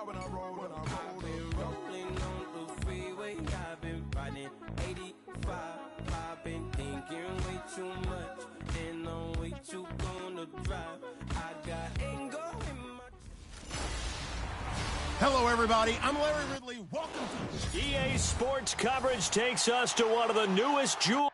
I've been rolling on the freeway, I've been riding 85. I've been thinking way too much, and I'm way too gonna drive. I got anger in my... Hello, everybody. I'm Larry Ridley. Welcome to... EA Sports coverage takes us to one of the newest jewels.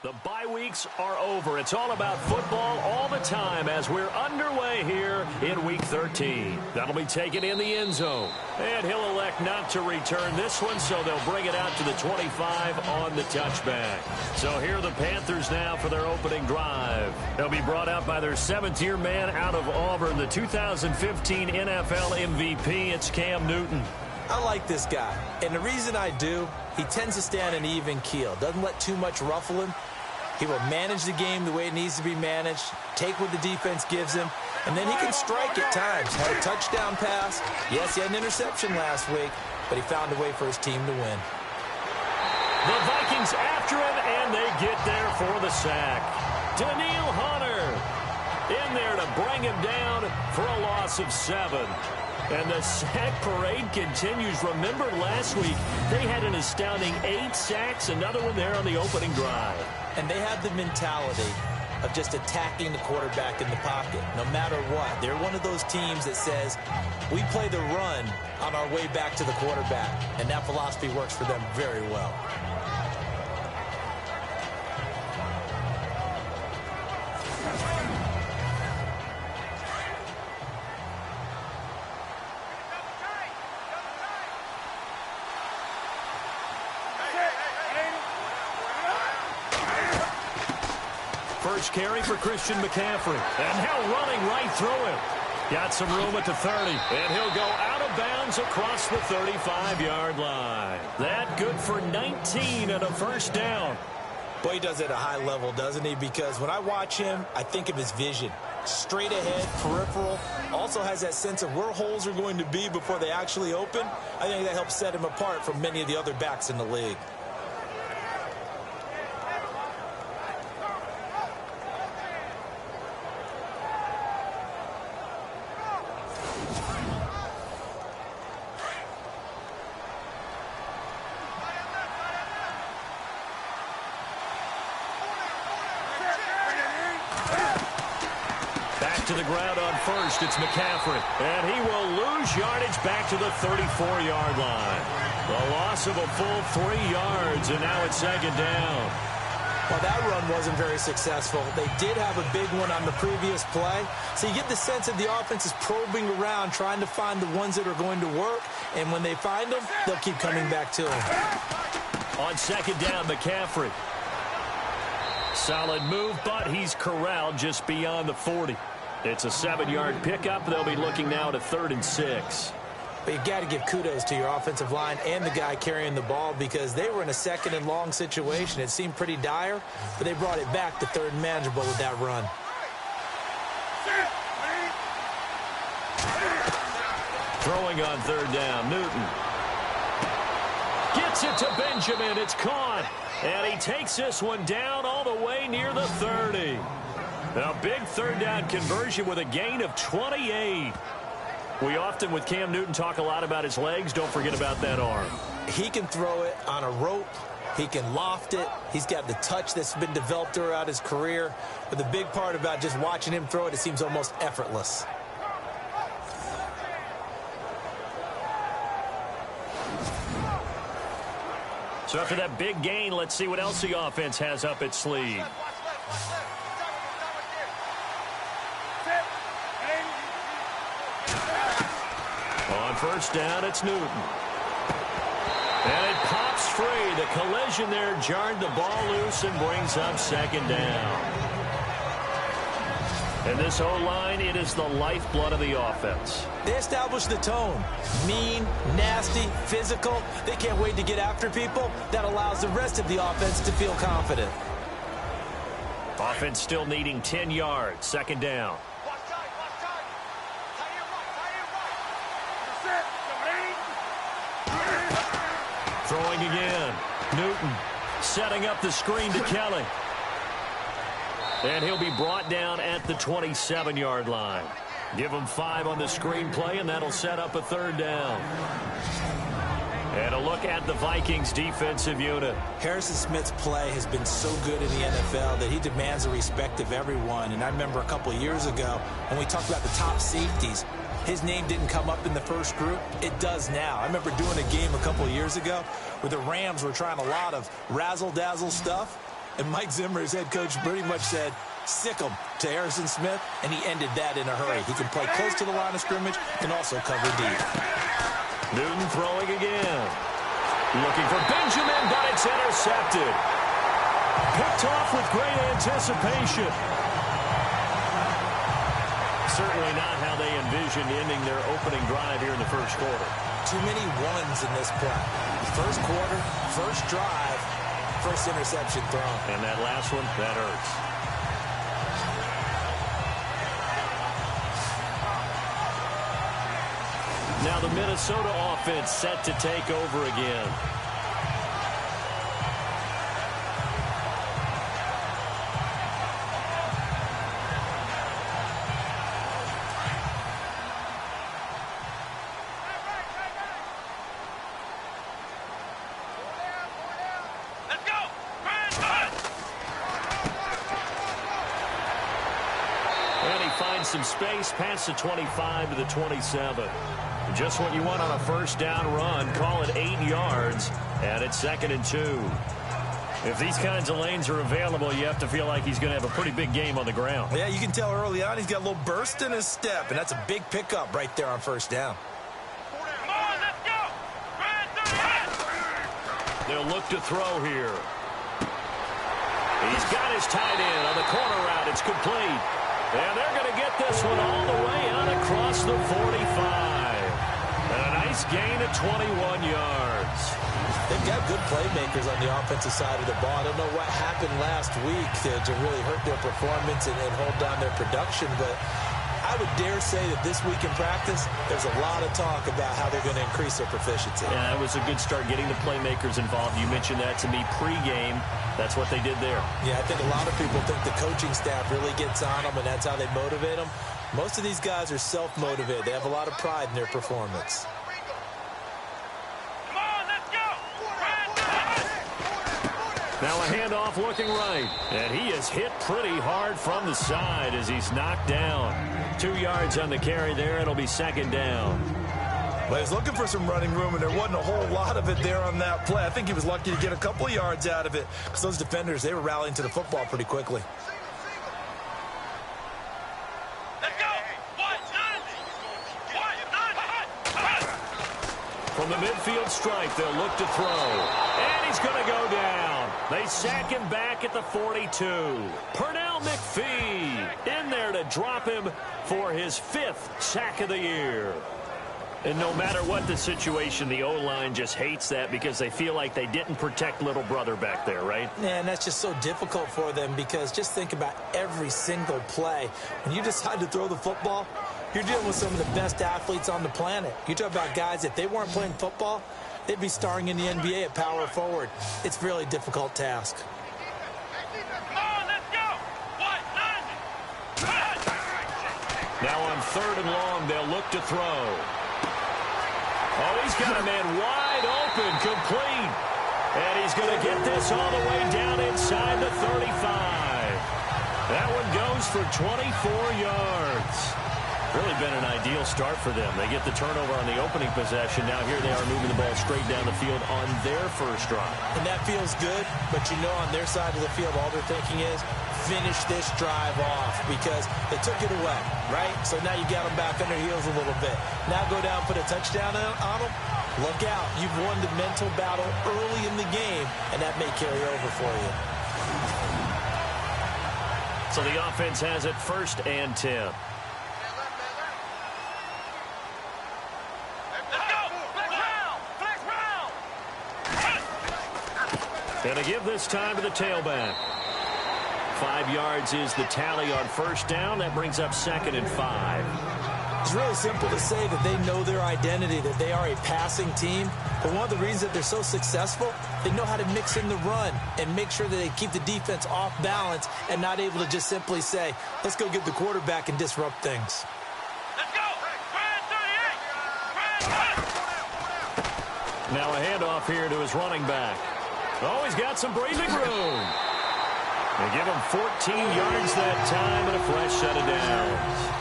The bye weeks are over. It's all about football all the time as we're underway here in Week 13. That'll be taken in the end zone. And he'll elect not to return this one, so they'll bring it out to the 25 on the touchback. So here are the Panthers now for their opening drive. They'll be brought out by their seventh-year man out of Auburn, the 2015 NFL MVP. It's Cam Newton. I like this guy, and the reason I do, he tends to stay on an even keel, doesn't let too much ruffle him. He will manage the game the way it needs to be managed, take what the defense gives him, and then he can strike at times. Had a touchdown pass. Yes, he had an interception last week, but he found a way for his team to win. The Vikings after him, and they get there for the sack. Daniil Hunter in there to bring him down for a loss of 7. And the sack parade continues. Remember last week, they had an astounding 8 sacks, another one there on the opening drive. And they have the mentality of just attacking the quarterback in the pocket, no matter what. They're one of those teams that says, we play the run on our way back to the quarterback. And that philosophy works for them very well. First carry for Christian McCaffrey. And now running right through him. Got some room at the 30. And he'll go out of bounds across the 35-yard line. That good for 19 and a first down. Boy, he does it at a high level, doesn't he? Because when I watch him, I think of his vision. Straight ahead, peripheral. Also has that sense of where holes are going to be before they actually open. I think that helps set him apart from many of the other backs in the league. To the ground on first, it's McCaffrey. And he will lose yardage back to the 34-yard line. The loss of a full 3 yards, and now it's second down. Well, that run wasn't very successful. They did have a big one on the previous play. So you get the sense that the offense is probing around, trying to find the ones that are going to work. And when they find them, they'll keep coming back to them. On second down, McCaffrey. Solid move, but he's corralled just beyond the 40. It's a 7-yard pickup. They'll be looking now to 3rd and 6. But you got to give kudos to your offensive line and the guy carrying the ball because they were in a 2nd and long situation. It seemed pretty dire, but they brought it back to 3rd and manageable with that run. Throwing on 3rd down, Newton. Gets it to Benjamin. It's caught. And he takes this one down all the way near the 30. A big 3rd down conversion with a gain of 28. We often, with Cam Newton, talk a lot about his legs. Don't forget about that arm. He can throw it on a rope. He can loft it. He's got the touch that's been developed throughout his career. But the big part about just watching him throw it, it seems almost effortless. So after that big gain, let's see what else the offense has up its sleeve. On first down, it's Newton. And it pops free. The collision there jarred the ball loose and brings up second down. And this O-line, it is the lifeblood of the offense. They establish the tone. Mean, nasty, physical. They can't wait to get after people. That allows the rest of the offense to feel confident. Offense still needing 10 yards. Second down. Throwing again. Newton. Setting up the screen to Kelly. And he'll be brought down at the 27-yard line. Give him 5 on the screenplay, and that'll set up a 3rd down. And a look at the Vikings defensive unit. Harrison Smith's play has been so good in the NFL that he demands the respect of everyone. And I remember a couple of years ago when we talked about the top safeties, his name didn't come up in the first group. It does now. I remember doing a game a couple of years ago where the Rams were trying a lot of razzle-dazzle stuff. And Mike Zimmer, his head coach, pretty much said, sick him to Harrison Smith, and he ended that in a hurry. He can play close to the line of scrimmage and also cover deep. Newton throwing again. Looking for Benjamin, but it's intercepted. Picked off with great anticipation. Certainly not how they envisioned ending their opening drive here in the first quarter. Too many ones in this play. First quarter, first drive, first interception thrown. And that last one, that hurts. Now the Minnesota offense set to take over again. Some space past the 25 to the 27. Just what you want on a first down run. Call it 8 yards, and it's 2nd and 2. If these kinds of lanes are available, you have to feel like he's going to have a pretty big game on the ground. Yeah, you can tell early on he's got a little burst in his step, and that's a big pickup right there on first down. Come on, let's go! They'll look to throw here. He's got his tight end on the corner route. It's complete. And they're going to get this one all the way out across the 45. And a nice gain of 21 yards. They've got good playmakers on the offensive side of the ball. I don't know what happened last week to really hurt their performance and hold down their production, but I would dare say that this week in practice, there's a lot of talk about how they're going to increase their proficiency. Yeah, it was a good start getting the playmakers involved. You mentioned that to me pregame. That's what they did there. Yeah, I think a lot of people think the coaching staff really gets on them, and that's how they motivate them. Most of these guys are self-motivated. They have a lot of pride in their performance. Come on, let's go! Now a handoff looking right. And he is hit pretty hard from the side as he's knocked down. 2 yards on the carry there. It'll be 2nd down. Well, he was looking for some running room, and there wasn't a whole lot of it there on that play. I think he was lucky to get a couple of yards out of it because those defenders, they were rallying to the football pretty quickly. Let's go! From the midfield stripe, they'll look to throw. And he's going to go down. They sack him back at the 42. Pernell McPhee in there to drop him for his 5th sack of the year. And no matter what the situation, the O-line just hates that because they feel like they didn't protect little brother back there, right? Yeah, and that's just so difficult for them because just think about every single play. When you decide to throw the football, you're dealing with some of the best athletes on the planet. You talk about guys, if they weren't playing football, they'd be starring in the NBA at power forward. It's a really difficult task. Now on 3rd and long, they'll look to throw. Oh, he's got a man wide open, complete. And he's going to get this all the way down inside the 35. That one goes for 24 yards. Really been an ideal start for them. They get the turnover on the opening possession. Now here they are moving the ball straight down the field on their first drive. And that feels good, but you know on their side of the field, all they're thinking is finish this drive off because they took it away, right? So now you got them back on their heels a little bit. Now go down, put a touchdown on them. Look out. You've won the mental battle early in the game, and that may carry over for you. So the offense has it 1st and 10. Gonna give this time to the tailback. 5 yards is the tally on first down. That brings up 2nd and 5. It's really simple to say that they know their identity, that they are a passing team. But one of the reasons that they're so successful, they know how to mix in the run and make sure that they keep the defense off balance and not able to just simply say, let's go get the quarterback and disrupt things. Let's go! Brand 38! Now a handoff here to his running back. Oh, he's got some breathing room. They give him 14 yards that time and a fresh set of downs.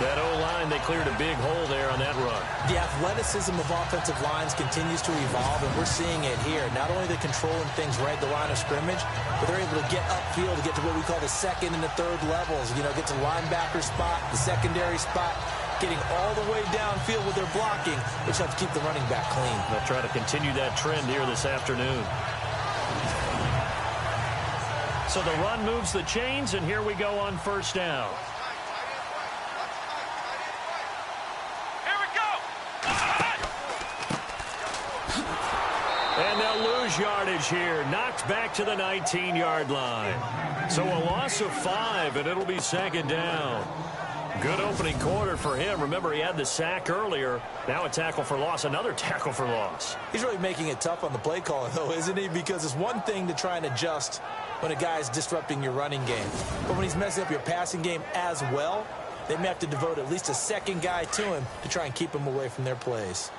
That O-line, they cleared a big hole there on that run. The athleticism of offensive lines continues to evolve, and we're seeing it here. Not only are they controlling things right at the line of scrimmage, but they're able to get upfield to get to what we call the second and the third levels. You know, get to the linebacker spot, the secondary spot, getting all the way downfield with their blocking, which helps keep the running back clean. They'll try to continue that trend here this afternoon. So the run moves the chains, and here we go on first down. And they'll lose yardage here. Knocked back to the 19-yard line. So a loss of 5, and it'll be second down. Good opening quarter for him. Remember, he had the sack earlier. Now a tackle for loss, another tackle for loss. He's really making it tough on the play caller, though, isn't he? Because it's one thing to try and adjust when a guy is disrupting your running game. But when he's messing up your passing game as well, they may have to devote at least a second guy to him to try and keep him away from their plays.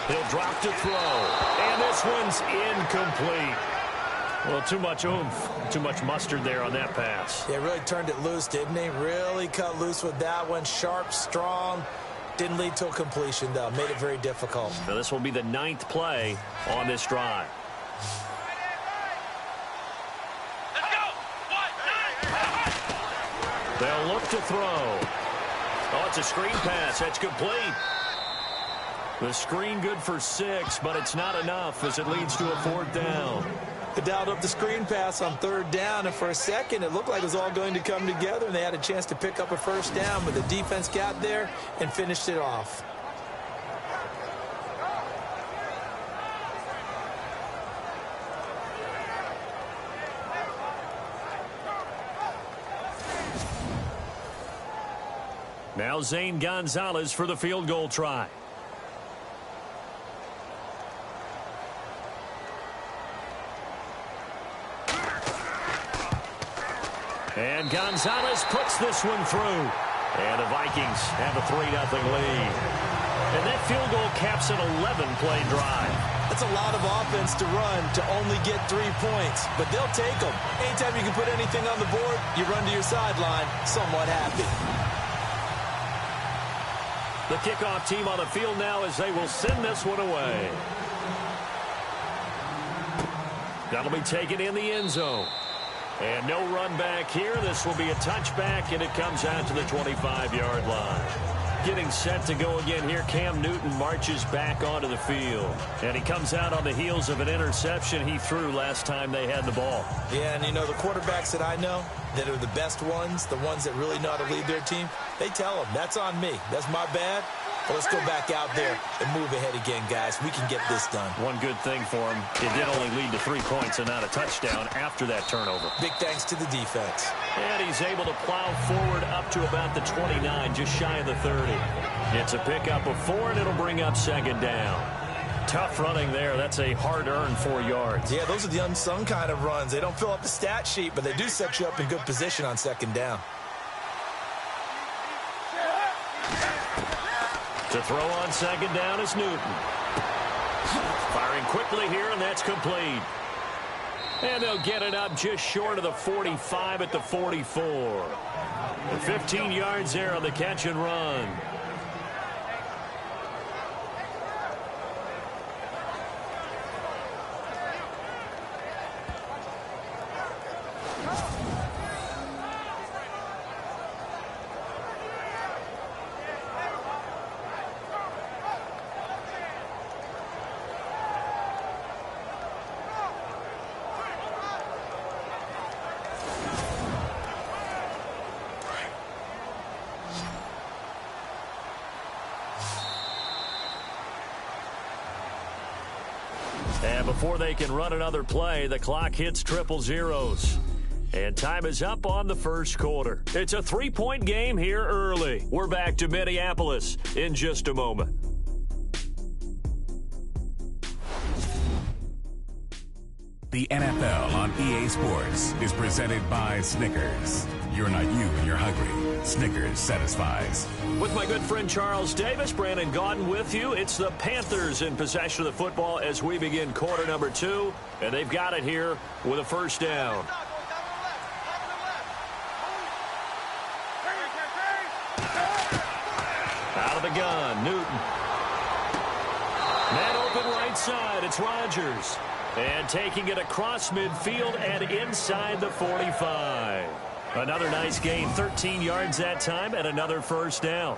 He'll drop to throw, and this one's incomplete. Well, too much oomph, too much mustard there on that pass. Yeah, really turned it loose, didn't he? Really cut loose with that one. Sharp, strong. Didn't lead to a completion, though. Made it very difficult. Now, this will be the 9th play on this drive. Let's go! They'll look to throw. Oh, it's a screen pass. That's complete. The screen good for 6, but it's not enough as it leads to a 4th down. They dialed up the screen pass on 3rd down, and for a second it looked like it was all going to come together, and they had a chance to pick up a first down, but the defense got there and finished it off. Now Zane Gonzalez for the field goal try. And Gonzalez puts this one through. And the Vikings have a 3-0 lead. And that field goal caps an 11-play drive. That's a lot of offense to run to only get 3 points, but they'll take them. Anytime you can put anything on the board, you run to your sideline somewhat happy. The kickoff team on the field now as they will send this one away. That'll be taken in the end zone. And no run back here. This will be a touchback, and it comes out to the 25-yard line. Getting set to go again here, Cam Newton marches back onto the field. And he comes out on the heels of an interception he threw last time they had the ball. Yeah, and you know, the quarterbacks that I know that are the best ones, the ones that really know how to lead their team, they tell them, that's on me. That's my bad. But let's go back out there and move ahead again, guys. We can get this done. One good thing for him, it did only lead to 3 points and not a touchdown after that turnover. Big thanks to the defense. And he's able to plow forward up to about the 29, just shy of the 30. It's a pickup of 4, and it'll bring up second down. Tough running there. That's a hard-earned 4 yards. Yeah, those are the unsung kind of runs. They don't fill up the stat sheet, but they do set you up in good position on second down. To throw on second down is Newton. Firing quickly here, and that's complete. And they'll get it up just short of the 45 at the 44. 15 yards there on the catch and run. And before they can run another play, the clock hits triple zeros. And time is up on the first quarter. It's a 3-point game here early. We're back to Minneapolis in just a moment. The NFL on EA Sports is presented by Snickers. You're not you when you're hungry. Snickers satisfies. With my good friend Charles Davis, Brandon Gaudin with you. It's the Panthers in possession of the football as we begin quarter number 2. And they've got it here with a first down. Out of the gun, Newton. Man open right side, it's Rodgers. And taking it across midfield and inside the 45. Another nice gain, 13 yards that time, and another first down.